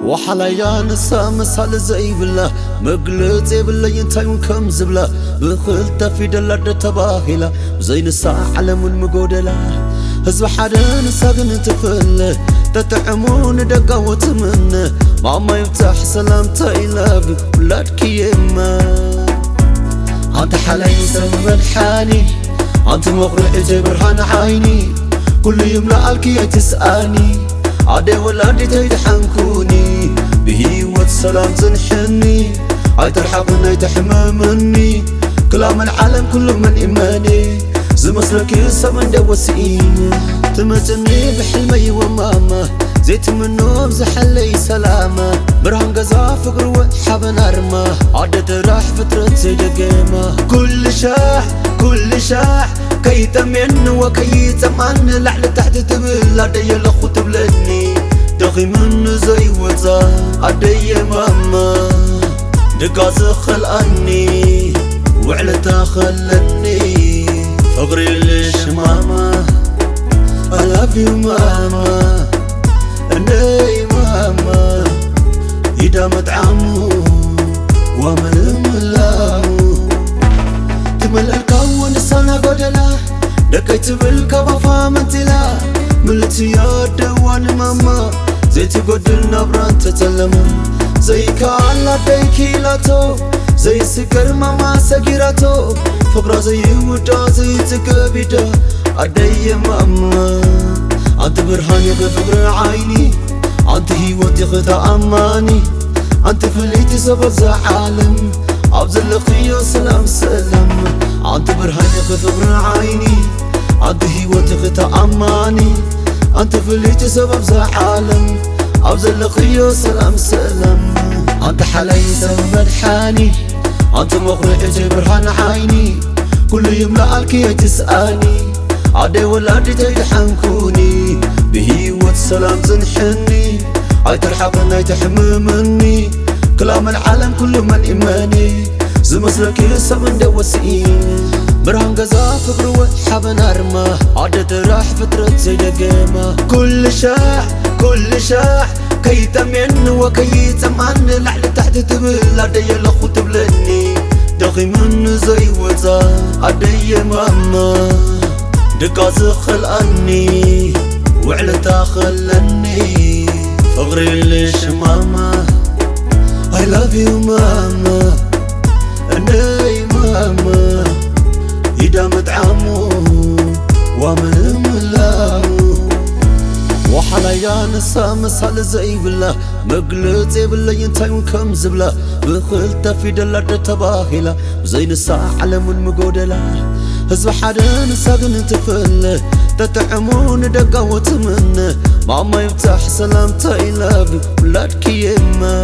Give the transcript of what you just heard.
وحلايا نسا مسال زي بالله مقلت بالله ينتايون كم زبلا بخلت في دلاد تباهلا زي نسا علم المقودلا هزب حدا نسا نتفل تتعمون دقا وتمنى ماما يفتح سلام تايلاب ولادك يما انت حلاي سبب حالي انت مغرق جبرهان عيني كل يوم لقالك تسألني عدي ولادي تيدحنكوني بهيوة سلام زنحني عاي ترحقنا يتحممني كلام العالم كله من إيماني زي مسلك يسمن دوسيني تمتني بحلمي وماما زيت من نوم زحلي سلامة برهن قزا فقر وحبن أرمى عدد راح فترة سيدقيمة كل شاح كي تمن وكي تمن لحل تحت تبل عدي الأخو تبلدني دغي من زي وزا عدي ماما دقاز خلقني وعلتا خلني فقري ليش ماما I love you ماما اني ماما إذا مدعمو ومن ملامو تمل الكون السنة قدلا دكيت بالكبفة منتلا ملتي يا دوان ماما زي تقدلنا بران تتلمو زي كالا ديكيلاتو زي سكر ماما سكيراتو فقرا زي ودا زي تكبيدا عدي ماما انت برهاني بفقر عيني انت هيوتي خطا اماني انت فليتي سبب زعالم عبزل خيو سلام سلام انت برهاني بفقر عيني انت هيوتي خطا اماني انت فليتي سبب زعالم عبزل خيو سلام سلام انت حلاي سبب الحاني انت مغرق برهان عيني كل يوم لقالك تسألني عدي ولادي تيدحنكوني بهيوة سلام زنحني عاي ترحقنا يتحممني كلام العالم كله من إيماني زي مسلك يسمن دوسيني برهن قزا فقر وحبن أرمى عدد راح فترة زي دقيمة كل شاح كي تمن وكي تمن لحل تحت تبل عدي الأخو تبلدني دغي من زي وزا عدي ماما دقاز خلقني وعلتا خلني فقري ليش ماما I love you ماما اني ماما إذا مدعمو ومن ملامو وحلايا نسا مسال زي بالله مقلت زي بالله ينتايون كم زبلا بخلت في دلاد تباهلا زي نسا علم المقودلا هزب حدا نسا نتفل تتعمون دقا وتمنى ماما يفتح سلام تايلاب ولادك يما